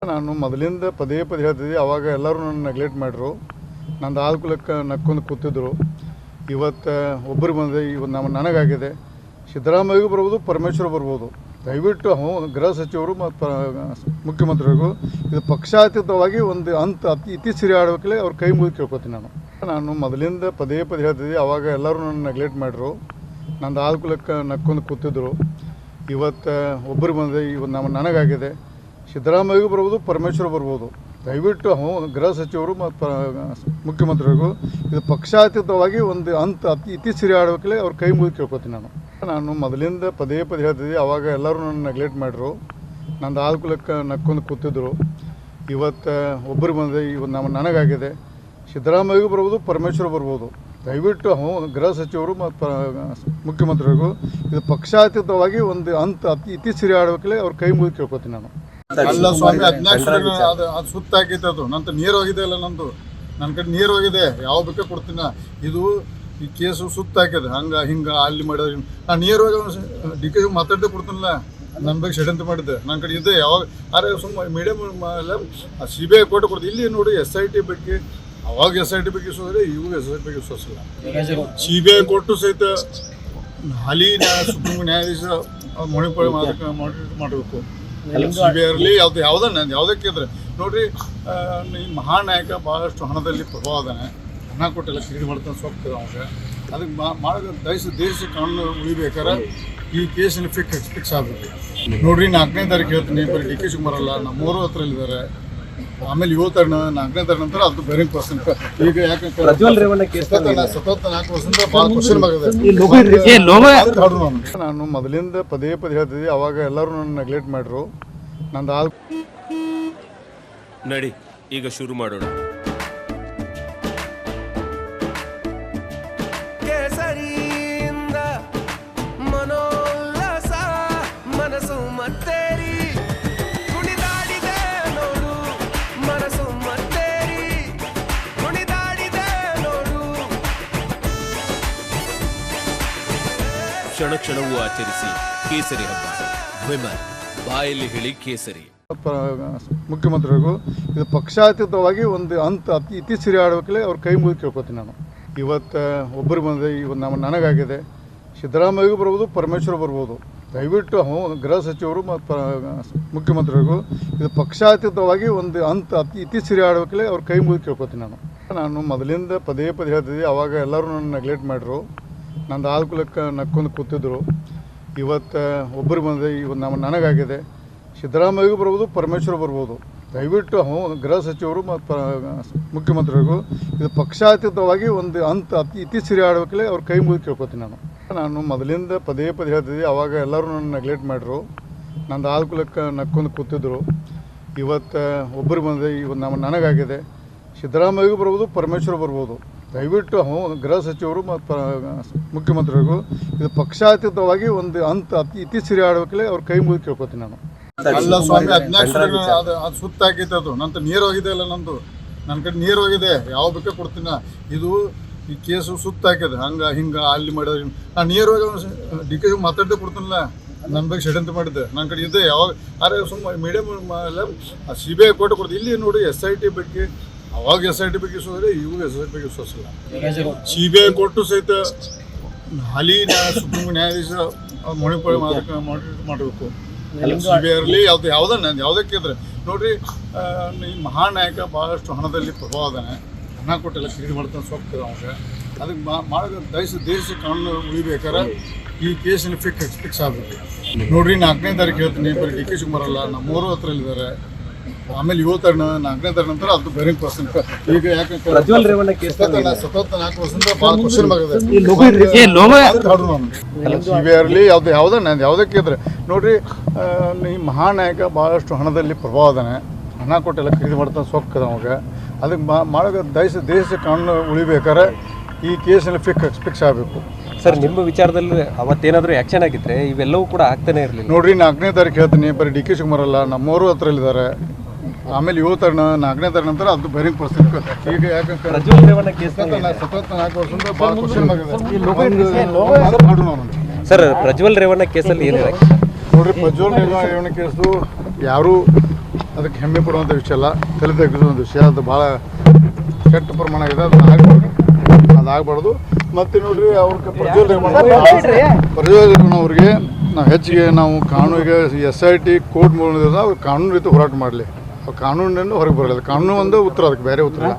ನಾನು ಮೊದಲಿಂದ ಪದೇ ಪದೇ ಹೇಳ್ತಿದ್ದೆ, ಅವಾಗ ಎಲ್ಲರೂ ನನ್ನ ನೆಗ್ಲೆಕ್ಟ್ ಮಾಡಿದ್ರು. ನಂದು ಆಲ್ಕುಲಕ್ಕೆ ನಕ್ಕೊಂಡು ಕೂತಿದ್ರು. ಇವತ್ತು ಒಬ್ಬರು ಬಂದರೆ ಇವತ್ತು ನನಗಾಗಿದೆ. ಸಿದ್ದರಾಮಯ್ಯಗೂ ಬರ್ಬೋದು, ಪರಮೇಶ್ವರ್ ಬರ್ಬೋದು. ದಯವಿಟ್ಟು ಗೃಹ ಸಚಿವರು ಮತ್ತು ಮುಖ್ಯಮಂತ್ರಿಗಳಿಗೂ ಇದು ಪಕ್ಷಾತೀತವಾಗಿ ಒಂದು ಇತ್ತೀಚೆಗೆ ಆಡಬೇಕಲ್ಲೇ ಅವ್ರ ಕೈ ಮುಗಿದು ಕೇಳ್ಕೊತೀನಿ. ನಾನು ಮೊದಲಿಂದ ಪದೇ ಪದೇ ಹೇಳ್ತಿದ್ದೆ, ಅವಾಗ ಎಲ್ಲರೂ ನನ್ನ ನೆಗ್ಲೆಕ್ಟ್ ಮಾಡಿದ್ರು. ನಂದು ಆಲ್ಕುಲಕ್ಕೆ ನಕ್ಕೊಂಡು ಕೂತಿದ್ರು. ಇವತ್ತು ಒಬ್ಬರು ಬಂದರೆ ಇವತ್ತು ನನಗಾಗಿದೆ. ಸಿದ್ದರಾಮಯ್ಯಗೂ ಬರ್ಬೋದು, ಪರಮೇಶ್ವರ್ ಬರ್ಬೋದು. ದಯವಿಟ್ಟು ಗೃಹ ಸಚಿವರು ಮತ್ತು ಮುಖ್ಯಮಂತ್ರಿಗಳಿಗೂ ಇದು ಪಕ್ಷಾತೀತವಾಗಿ ಒಂದು ಇತ್ತೀಚೆಗೆ ಆಡಬೇಕಲ್ಲೇ ಅವ್ರ ಕೈ ಮುಗಿದು ಕೇಳ್ಕೊತೀನಿ. ನಾನು ಮೊದಲಿಂದ ಪದೇ ಪದೇ ಹೇಳ್ತಿದ್ದೆ, ಅವಾಗ ಎಲ್ಲರೂ ನನ್ನ ನೆಗ್ಲೆಕ್ಟ್ ಮಾಡಿದ್ರು. ನಂದು ಆಲ್ಕುಲಕ್ಕೆ ನಕ್ಕೊಂಡು ಕೂತಿದ್ರು. ಇವತ್ತು ಒಬ್ಬರು ಬಂದರೆ ಇವತ್ತು ನನಗಾಗಿದೆ. ಸಿದ್ದರಾಮಯ್ಯಗೂ ಬರ್ಬೋದು, ಪರಮೇಶ್ವರ್ ಬರ್ಬೋದು. ದಯವಿಟ್ಟು ಗೃಹ ಸಚಿವರು ಮತ್ತು ಮುಖ್ಯಮಂತ್ರಿಗಳಿಗೂ ಇದು ಪಕ್ಷಾತೀತವಾಗಿ ಒಂದು ಇತ್ತೀಚೆಗೆ ಆಡಬೇಕಲ್ಲೇ ಅವ್ರ ಕೈ ಮುಗಿದು ಕೇಳ್ಕೊತೀನಿ. ಅಲ್ಲ ಸ್ವಾಮಿ, 14 ಅದು ಸುತ್ತ ಹಾಕೈತೆ. ಅದು ನಂತರ ನೀರು ಹೋಗಿದೆ. ಅಲ್ಲ, ನಂದು ನನ್ನ ಕಡೆ ನೀರು ಹೋಗಿದೆ. ಯಾವ ಬೇಕಾ ಕೊಡ್ತೀನಿ. ಇದು ಈ ಕೇಸು ಸುತ್ತ ಹಾಕಿದೆ. ಹಿಂಗೆ ಅಲ್ಲಿ ಮಾಡಿದ್ರೆ ನಾನು ನೀರು ಹೋಗಿ ಡಿ ಕೆ ಮಾತಾಡ್ದೆ ಕೊಡ್ತೀನಿಲ್ಲ. ನನ್ನ ಬಗ್ಗೆ ಷಡ್ಯಂತ್ರ ಮಾಡಿದ್ದೆ. ನನ್ನ ಕಡೆ ಇದೆ. ಯಾವಾಗ ಅರೆ ಸುಮ್ಮ ಮೀಡಿಯಮ್ ಎಲ್ಲ CBI ಕೋರ್ಟ್ ಕೊಡ್ತೀವಿ. ಇಲ್ಲಿ ನೋಡಿ SIT ಬಗ್ಗೆ ಅವಾಗ SIT ಬಗ್ಗೆ ಸೋದ್ರೆ ಇವಾಗ SIT ಬಗ್ಗೆ ಸೋಸಿಲ್ಲ. CBI ಕೋರ್ಟು ಸಹಿತ ಹಾಲಿ ಸುಪ್ರೀಂ ನ್ಯಾಯಾಧೀಶ ಮಣಿಪಾಲ್ ಮಾಡಬೇಕು. CBI ಇರಲಿ ಯಾವುದಕ್ಕೆ ಇದ್ರೆ ನೋಡ್ರಿ, ಈ ಮಹಾನಾಯಕ ಭಾಳಷ್ಟು ಹಣದಲ್ಲಿ ಪ್ರಭಾವ ಅದಾನೆ. ಹಣ ಕೊಟ್ಟೆಲ್ಲ ಕ್ರೀಡೆ ಮಾಡ್ತಾನೆ ಸೋಗ್ತದೆ ಅವಾಗ. ಅದಕ್ಕೆ ಮಾಡೋ ದೇಶ ಕಾನೂನು ಉಳಿಬೇಕಾದ್ರೆ ಈ ಕೇಸಿನ ಫಿಕ್ಸ್ ಆಗಬೇಕು. ನೋಡ್ರಿ, 4ನೇ ತಾರೀಕು ಹೇಳ್ತೀನಿ. ಬರೀ ಡಿ ಕೆ ಶಿವಕುಮಾರ್ ಅಲ್ಲ, ನಮ್ಮವರು ಹತ್ರಲ್ಲಿದ್ದಾರೆ. ಆಮೇಲೆ 4ನೇ ತಾರೀಕು ನಂತರ ಅದು ಬೇರಿಂಗ್ ಪರ್ಸನ್. ಈಗ ಯಾಕಂದ್ರೆ ಸತತ 4 ವರ್ಷದಿಂದ ಭಾಳ ಕ್ವಶನ್ ಆಗಿದೆ. ನಾನು ಮೊದಲಿಂದ ಪದೇ ಪದೇ ಹೇಳ್ತಿದ್ದೆ, ಅವಾಗ ಎಲ್ಲರೂ ನನ್ನ ನೆಗ್ಲೆಕ್ಟ್ ಮಾಡಿದ್ರು. ನಂದು ನಡಿ ಈಗ ಶುರು ಮಾಡೋಣ. ಮನೋಲ್ಲಾಸ ಮನಸ್ಸು ಮತ್ತೇರಿ ಕುಣಿದಾಡಿದೆ ನೋಡು, ಮನಸ್ಸು ಮತ್ತೇರಿ ಕುಣಿದಾಡಿದೆ ನೋಡು. ಕ್ಷಣ ಕ್ಷಣವೂ ಆಚರಿಸಿ ಕೇಸರಿ ಹಬ್ಬ. ವಿಮಲ್ ಬಾಯಲ್ಲಿ ಹೇಳಿ ಕೇಸರಿ. ಮುಖ್ಯಮಂತ್ರಿಗಳಿಗೂ ಇದು ಪಕ್ಷಾತೀತವಾಗಿ ಒಂದು ಇತ್ತೀಚೆಗೆ ಆಡಬೇಕಲ್ಲೇ ಅವ್ರ ಕೈ ಮುಗಿದು ಕೇಳ್ಕೊತೀನಿ. ಇವತ್ತು ಒಬ್ಬರು ಬಂದರೆ ಇವತ್ತು ನನಗಾಗಿದೆ. ಸಿದ್ದರಾಮಯ್ಯಗೂ ಬರ್ಬೋದು, ಪರಮೇಶ್ವರ್ ಬರ್ಬೋದು. ದಯವಿಟ್ಟು ಗೃಹ ಸಚಿವರು ಮತ್ತು ಮುಖ್ಯಮಂತ್ರಿಗಳಿಗೂ ಇದು ಪಕ್ಷಾತೀತವಾಗಿ ಒಂದು ಇತ್ತೀಚೆಗೆ ಆಡಬೇಕಲ್ಲೇ ಅವ್ರ ಕೈ ಮುಗಿದು ಕೇಳ್ಕೊತೀನಿ. ನಾನು ಮೊದಲಿಂದ ಪದೇ ಪದೇ ಹೇಳ್ತಿದ್ದೆ, ಅವಾಗ ಎಲ್ಲರೂ ನನ್ನ ನೆಗ್ಲೆಕ್ಟ್ ಮಾಡಿದ್ರು. ನಂದು ಆಲ್ಕುಲಕ್ಕೆ ನಕ್ಕೊಂಡು ಕೂತಿದ್ರು. ಇವತ್ತು ಒಬ್ಬರು ಬಂದರೆ ಇವತ್ತು ನನಗಾಗಿದೆ. ಸಿದ್ದರಾಮಯ್ಯಗೂ ಬರ್ಬೋದು, ಪರಮೇಶ್ವರ್ ಬರ್ಬೋದು. ದಯವಿಟ್ಟು ಗೃಹ ಸಚಿವರು ಮತ್ತು ಮುಖ್ಯಮಂತ್ರಿಗಳಿಗೂ ಇದು ಪಕ್ಷಾತೀತವಾಗಿ ಒಂದು ಇತ್ತೀಚೆಗೆ ಆಡಬೇಕಲ್ಲೇ ಅವ್ರ ಕೈ ಮುಗಿದು ಕೇಳ್ಕೊತೀನಿ. ನಾನು ಮೊದಲಿಂದ ಪದೇ ಪದೇ ಹೇಳ್ತಿದ್ದೆ, ಅವಾಗ ಎಲ್ಲರೂ ನನ್ನ ನೆಗ್ಲೆಕ್ಟ್ ಮಾಡಿದ್ರು. ನಂದು ಆಲ್ಕುಲಕ್ಕೆ ನಕ್ಕೊಂಡು ಕೂತಿದ್ರು. ಇವತ್ತು ಒಬ್ಬರು ಬಂದರೆ ಇವತ್ತು ನನಗಾಗಿದೆ. ಸಿದ್ದರಾಮಯ್ಯಗೂ ಬರ್ಬೋದು, ಪರಮೇಶ್ವರ್ ಬರ್ಬೋದು. ದಯವಿಟ್ಟು ಗೃಹ ಸಚಿವರು ಮತ್ತು ಮುಖ್ಯಮಂತ್ರಿಗಳಿಗೂ ಇದು ಪಕ್ಷಾತೀತವಾಗಿ ಒಂದು ಇತ್ತೀಚೆಗೆ ಆಡಬೇಕಲ್ಲೇ ಅವ್ರ ಕೈ ಮುಗಿದು ಕೇಳ್ಕೊತೀನಿ. ಅಲ್ಲ ಸ್ವಾಮಿ, 14 ಅದು ಸುತ್ತ ಹಾಕೈತೆ. ಅದು ನಂತರ ನೀರು ಹೋಗಿದೆ. ಅಲ್ಲ, ನಂದು ನನ್ನ ಕಡೆ ನೀರು ಹೋಗಿದೆ. ಯಾವ ಬೇಕಾ ಕೊಡ್ತೀನಿ. ಇದು ಈ ಕೇಸು ಸುತ್ತ ಹಾಕಿದೆ. ಹಿಂಗೆ ಅಲ್ಲಿ ಮಾಡಿದ್ರೆ ನಾನು ನೀರು ಹೋಗಿ ಡಿ ಕೆ ಮಾತಾಡ್ದೆ ಕೊಡ್ತೀನಿಲ್ಲ. ನನ್ನ ಬಗ್ಗೆ ಷಡ್ಯಂತ್ರ ಮಾಡಿದ್ದೆ. ನನ್ನ ಕಡೆ ಇದೆ. ಯಾವಾಗ ಅರೆ ಸುಮ್ಮ ಮೀಡಿಯಮ್ ಎಲ್ಲ CBI ಕೋರ್ಟ್ ಕೊಡ್ತೀವಿ. ಇಲ್ಲಿ ನೋಡಿ SIT ಬಗ್ಗೆ ಅವಾಗ SIT ಬಗ್ಗೆ ಸೋದ್ರೆ ಇವಾಗ SIT ಬಗ್ಗೆ ಸೋಸಿಲ್ಲ. CBI ಕೋರ್ಟು ಸಹಿತ ಹಾಲಿ ಸುಪ್ರೀಂ ನ್ಯಾಯಾಧೀಶ ಮಣಿಪಾಲ್ ಮಾಡಬೇಕು. CBI ಇರಲಿ ಯಾವುದಕ್ಕೆ ಇದ್ರೆ ನೋಡ್ರಿ, ಈ ಮಹಾನಾಯಕ ಭಾಳಷ್ಟು ಹಣದಲ್ಲಿ ಪ್ರಭಾವ ಅದಾನೆ. ಹಣ ಕೊಟ್ಟೆಲ್ಲ ಕ್ರೀಡೆ ಮಾಡ್ತಾನೆ ಸೋಗ್ತದೆ ಅವಾಗ. ಅದಕ್ಕೆ ಮಾಡೋ ದೇಶ ಕಾನೂನು ಉಳಿಬೇಕಾದ್ರೆ ಈ ಕೇಸಿನ ಫಿಕ್ಸ್ ಆಗಬೇಕು. ನೋಡ್ರಿ, 4ನೇ ತಾರೀಕು ಹೇಳ್ತೀನಿ. ಬರೀ ಡಿ ಕೆ ಶಿವಕುಮಾರ್ ಅಲ್ಲ, ನಮ್ಮವರು ಹತ್ರಲ್ಲಿದ್ದಾರೆ. ಆಮೇಲೆ 4ನೇ ತಾರೀಕು ನಂತರ ಅದು ಬೇರಿಂಗ್ ಪರ್ಸನ್. ಈಗ ಯಾಕಂದ್ರೆ ಸತತ 4 ವರ್ಷದಿಂದ ಭಾಳ ಕ್ವಶನ್ ಆಗಿದೆ. CBI ಇರಲಿ ಯಾವುದಕ್ಕೆ ಇದ್ರೆ ನೋಡ್ರಿ, ಈ ಮಹಾನಾಯಕ ಭಾಳಷ್ಟು ಹಣದಲ್ಲಿ ಪ್ರಭಾವ ಅದಾನೆ. ಹಣ ಕೊಟ್ಟೆಲ್ಲ ಖರೀದಿ ಮಾಡ್ತಾನೆ ಸೋಗ್ತದೆ ಅವಾಗ. ಅದಕ್ಕೆ ಮಾಡೋ ದೇಶ ಕಾನೂನು ಉಳಿಬೇಕಾದ್ರೆ ಈ ಕೇಸಿನ ಫಿಕ್ಸ್ ಆಗಬೇಕು. ಸರ್, ನಿಮ್ಮ ವಿಚಾರದಲ್ಲಿ ಅವತ್ತೇನಾದರೂ ಆ್ಯಕ್ಷನ್ ಆಗಿದ್ರೆ ಇವೆಲ್ಲವೂ ಕೂಡ ಆಗ್ತಾನೆ ಇರಲಿಲ್ಲ. ನೋಡ್ರಿ, 4ನೇ ತಾರೀಕು ಹೇಳ್ತೀನಿ. ಬರೀ ಡಿ ಕೆ ಶಿವಕುಮಾರ್ ಅಲ್ಲ, ನಮ್ಮವರು ಹತ್ರಲ್ಲಿದ್ದಾರೆ. ಆಮೇಲೆ 4ನೇ ತಾರೀಕು ನಂತರ ಅದು ಬೇರಿಂಗ್ ಪರ್ಸನ್. ಈಗ ಯಾಕಂದ್ರೆ ಸತತ 4 ವರ್ಷದಿಂದ ಭಾಳ ಕ್ವಶನ್ ಆಗಿದೆ. ಸರ್, ಪ್ರಜ್ವಲ್ ರೇವಣ್ಣ ಕೇಸಲ್ಲಿ ಏನಿದೆ ನೋಡ್ರಿ, ಪ್ರಜ್ವಲ್ ರೇವಣ್ಣ ಕೇಸು ಯಾರೂ ಅದಕ್ಕೆ ಹೆಮ್ಮೆ ಪಡುವಂಥ ವಿಷಯ ಅಲ್ಲ, ತಲೆ ತೆಗೆದುವಂಥ ವಿಷಯ. ಅದು ಭಾಳ ಕೆಟ್ಟ ಪ್ರಮಾಣ ಇದೆ, ಅದಾಗಬಾರ್ದು. ಮತ್ತು ನೋಡ್ರಿ ಅವ್ರಿಗೆ ಪ್ರಜ್ವಲಿತ ಅವ್ರಿಗೆ ನಾವು ಹೆಚ್ಚಿಗೆ ನಾವು ಕಾನೂನಿಗೆ SIT ಕೋರ್ಟ್ ಮೂಲಕ ಕಾನೂನು ರೀತಿ ಹೋರಾಟ ಮಾಡಲಿ. ಕಾನೂನಿನಿಂದ ಹೊರಗೆ ಬರಲಿಲ್ಲ. ಕಾನೂನು ಒಂದು ಉತ್ತರ, ಅದಕ್ಕೆ ಬೇರೆ ಉತ್ತರ ಇಲ್ಲ.